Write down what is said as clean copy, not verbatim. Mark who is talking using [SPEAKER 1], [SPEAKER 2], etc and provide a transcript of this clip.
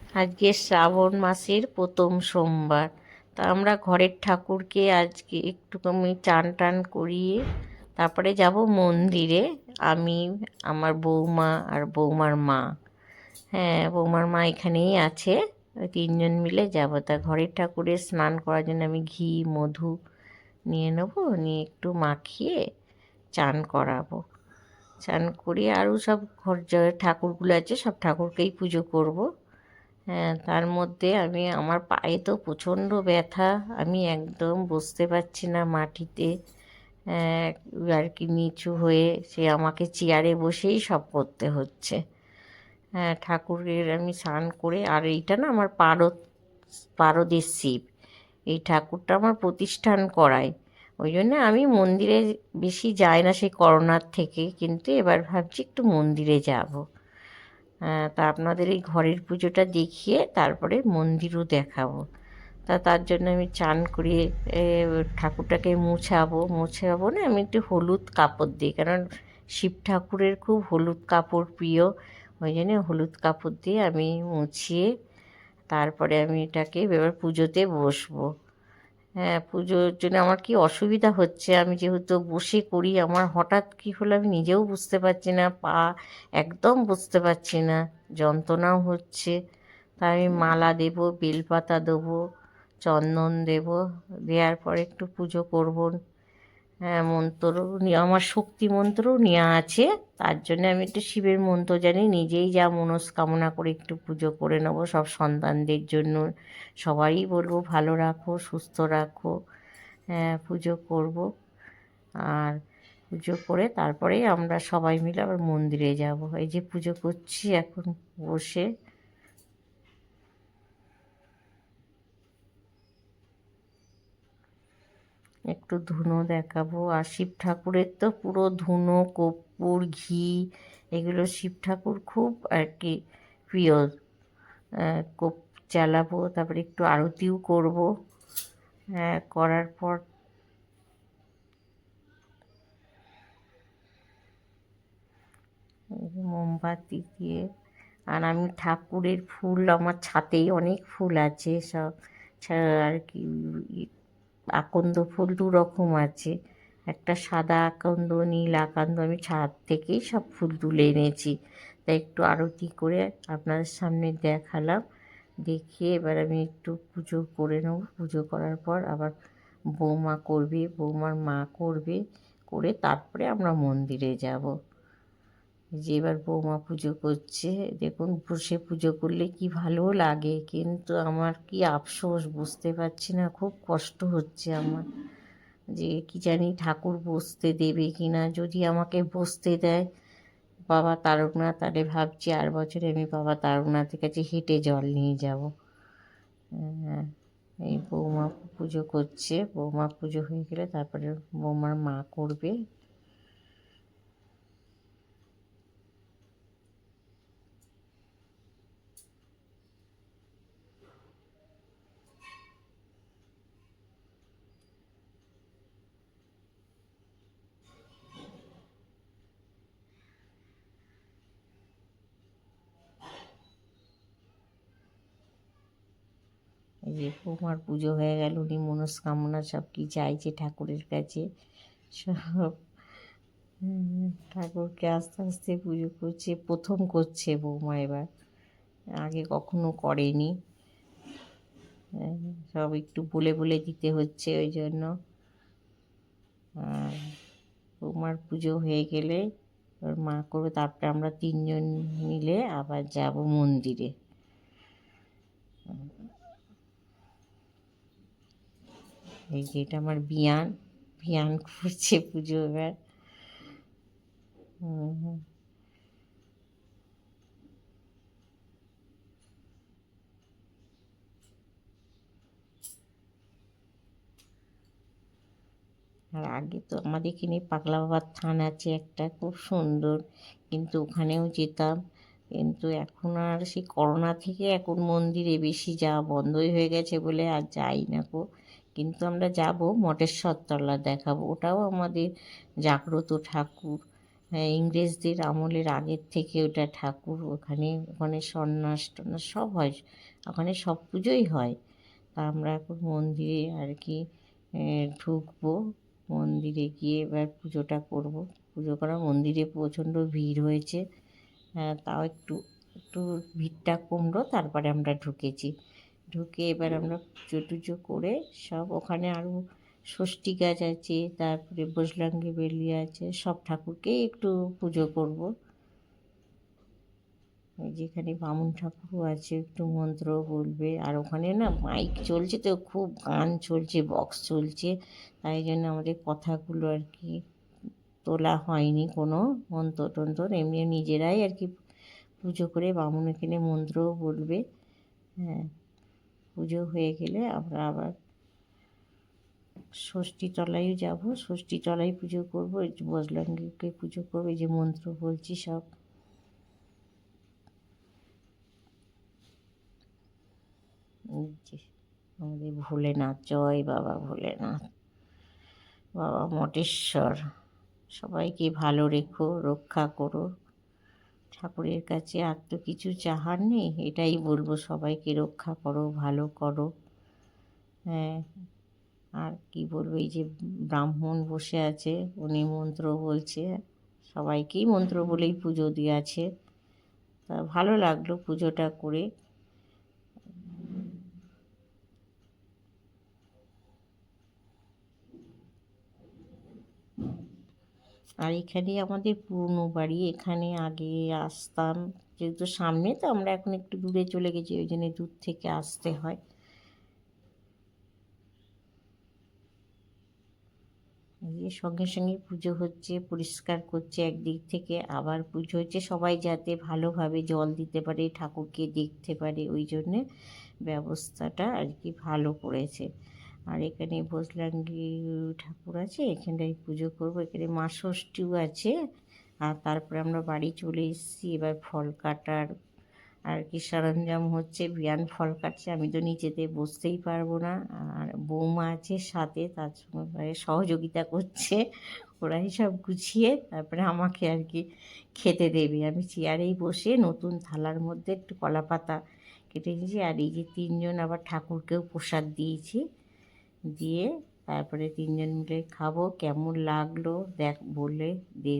[SPEAKER 1] আজকে শ্রাবণ মাসের প্রথম সোমবার। তা আমরা ঘরের ঠাকুরকে আজকে একটু আমি চান টান করিয়ে তারপরে যাব মন্দিরে। আমি, আমার বৌমা আর বৌমার মা। হ্যাঁ, বৌমার মা এখানেই আছে। ওই তিনজন মিলে যাব। তা ঘরের ঠাকুরের স্নান করার জন্য আমি ঘি মধু নিয়ে নেবো, নিয়ে একটু মাখিয়ে চান করাবো। চান করিয়ে আরও সব ঘর যে ঠাকুরগুলো আছে সব ঠাকুরকেই পুজো করব। হ্যাঁ, তার মধ্যে আমার পায়ে তো প্রচণ্ড ব্যথা। আমি একদম বসতে পারছি না মাটিতে। আর কি নিচু হয়ে সে আমাকে চেয়ারে বসেই সব করতে হচ্ছে। হ্যাঁ, ঠাকুরের আমি স্নান করে, আর এইটা না আমার পারদের শিব। এই ঠাকুরটা আমার প্রতিষ্ঠান করায়। ওই জন্য আমি মন্দিরে বেশি যাই না সেই করোনার থেকে, কিন্তু এবার ভাবছি একটু মন্দিরে যাব। তা আপনাদের এই ঘরের পুজোটা দেখিয়ে তারপরে মন্দিরও দেখাবো। তার জন্য আমি চান করিয়ে ঠাকুরটাকে মুছাবো না, আমি একটু হলুদ কাপড় দিই, কারণ শিব ঠাকুরের খুব হলুদ কাপড় প্রিয়। ওই জন্য হলুদ কাপড় দিয়ে আমি মুছিয়ে তারপরে আমি এটাকে এবার পুজোতে বসবো। হ্যাঁ, পুজোর জন্য আমার কি অসুবিধা হচ্ছে, আমি যেহেতু বসে করি, আমার হঠাৎ কী হলো আমি নিজেও বুঝতে পারছি না, পা একদম বুঝতে পারছি না, যন্ত্রণাও হচ্ছে। তাই আমি মালা দেবো, বেলপাতা দেবো, চন্দন দেবো, দেওয়ার পরে একটু পুজো করবো। হ্যাঁ, আমার শক্তি মন্ত্রও নেওয়া আছে। তার জন্য আমি একটু শিবের মন্ত্র জানি, নিজেই যা মনস্কামনা করে একটু পুজো করে নেবো সব সন্তানদের জন্য। সবারই বলবো ভালো রাখো, সুস্থ রাখো। হ্যাঁ, পুজো করব। আর পুজো করে তারপরেই আমরা সবাই মিলে আবার মন্দিরে যাব। এই যে পুজো করছি এখন বসে। একটু ধুনো দেখাবো। আর শিব ঠাকুরের তো পুরো ধুনো, কর্পূর, ঘি, এগুলো শিব ঠাকুর খুব আর কি প্রিয়। কোপ জ্বালাবো, তারপরে একটু আরতিও করব। হ্যাঁ, করার পর মোমবাতি দিয়ে, আর আমি ঠাকুরের ফুল, আমার ছাতেই অনেক ফুল আছে সব, আর কি আকন্দ ফুল দু রকম আছে, একটা সাদা আকন্দ, নীল আকন্দ, আমি ছাদ থেকেই সব ফুল তুলে এনেছি। তাই একটু আরতি করে আপনাদের সামনে দেখালাম। দেখিয়ে এবার আমি একটু পুজো করে নেব। পুজো করার পর আবার বৌমা করবে, বৌমার মা করবে, করে তারপরে আমরা মন্দিরে যাব। যে এবার বৌমা পুজো করছে, দেখুন বসে পুজো করলে কি ভালো লাগে, কিন্তু আমার কি আফসোস, বুঝতে পারছি না, খুব কষ্ট হচ্ছে আমার, যে কি জানি ঠাকুর বসতে দেবে কি না। যদি আমাকে বসতে দেয় বাবা তারকনাথ, তাহলে ভাবছি আর বছরে আমি বাবা তারকনাথের কাছে হেঁটে জল নিয়ে যাব। হ্যাঁ, এই বৌমা পুজো করছে, বৌমা পুজো হয়ে গেলে তারপরে বৌমার মা করবে। এই যে বৌমার পুজো হয়ে গেল, উনি মনস্কামনা সব কি চাইছে ঠাকুরের কাছে সব ঠাকুরকে আস্তে আস্তে পুজো করছে, প্রথম করছে বৌমা এবার, আগে কখনো করেনি। সব একটু বলে বলে দিতে হচ্ছে ওই জন্য। আর বৌমার পুজো হয়ে গেলে ওর মা করবে, তারপরে আমরা তিনজন মিলে আবার যাব মন্দিরে। এই যে এটা আমার বিয়ান, বিয়ান করছে পুজো এবার। আর আগে তো আমাদের এখানে পাগলা বাবার থান আছে একটা, খুব সুন্দর, কিন্তু ওখানেও যেতাম। কিন্তু এখন আর সেই করোনা থেকে এখন মন্দিরে বেশি যাওয়া বন্ধই হয়ে গেছে বলে আর যাই না গো। কিন্তু আমরা যাব, মঠেশ্বর তলা দেখাবো, ওটাও আমাদের জাগ্রত ঠাকুর। হ্যাঁ, ইংরেজদের আমলের আগের থেকে ওটা ঠাকুর, ওখানে ওখানে সন্ন্যাস টন্যাস সব হয়, ওখানে সব পুজোই হয়। তা আমরা এখন মন্দিরে আর কি ঢুকবো, মন্দিরে গিয়ে এবার পুজোটা করব। পুজো করা, মন্দিরে প্রচণ্ড ভিড় হয়েছে। হ্যাঁ, তাও একটু একটু ভিড়টা কমলো, তারপরে আমরা ঢুকেছি। ঢুকে এবার আমরা পুজো টুজো করে সব, ওখানে আরও ষষ্ঠী গাছ আছে, তারপরে বজরঙ্গী বেলি আছে, সব ঠাকুরকেই একটু পুজো করব। যেখানে বামুন ঠাকুরও আছে, একটু মন্ত্র বলবে। আর ওখানে না মাইক চলছে, তো খুব গান চলছে, বক্স চলছে, তাই জন্য আমাদের কথাগুলো আর কি তোলা হয়নি কোনো মন্ত্র টন্ত্র, এমনি নিজেরাই আর কি পুজো করে বামুন এখানে মন্ত্রও বলবে। হ্যাঁ, পুজো হয়ে গেলে আমরা আবার ষষ্ঠী তলায়ও যাব, ষষ্ঠী তলায় পুজো করবো, এই যে বজরঙ্গীকে পুজো করবো, এই যে মন্ত্র বলছি সব। এই যে আমাদের ভোলেনাথ, জয় বাবা ভোলেনাথ, বাবা মটেশ্বর, সবাইকে ভালো রেখো, রক্ষা করো। ঠাকুরের কাছে আর তো কিছু চাহার নেই, এটাই বলবো, সবাইকে রক্ষা করো, ভালো করো। হ্যাঁ, আর কি বলবো, এই যে ব্রাহ্মণ বসে আছে, উনি মন্ত্র বলছে, সবাইকেই মন্ত্র বলেই পুজো দিয়েছে। তা ভালো লাগলো পুজোটা করে। আর এখানে আমাদের পুরনো বাড়ি, এখানে আগে আসতাম, যেহেতু সামনে, তো আমরা এখন একটু দূরে চলে গেছি, ওই জন্য দূর থেকে আসতে হয়। এই সঙ্গে সঙ্গে পুজো হচ্ছে, পরিষ্কার করছে একদিক থেকে, আবার পুজো হচ্ছে, সবাই যাতে ভালোভাবে জল দিতে পারে, ঠাকুরকে দেখতে পারে, ওই জন্যে ব্যবস্থাটা আর কি ভালো করেছে। আর এখানে বজরঙ্গী ঠাকুর আছে, এখানটায় পুজো করব, এখানে মা ষষ্ঠীও আছে। আর তারপরে আমরা বাড়ি চলে এসেছি, এবার ফল কাটার আর কি সরঞ্জাম হচ্ছে, বিয়ান ফল কাটছে, আমি তো নিচেতে বসতেই পারবো না, আর বৌমা আছে সাথে, তার সঙ্গে সহযোগিতা করছে, ওরাই সব গুছিয়ে তারপরে আমাকে আর কি খেতে দেবে। আমি চেয়ারেই বসে নতুন থালার মধ্যে একটু কলা পাতা কেটে নিয়েছি, আর এই যে তিনজন আবার ঠাকুরকেও প্রসাদ দিয়েছি, দিয়ে তারপরে তিনজন মিলে খাবো। কেমন লাগলো দেখ বলে দে।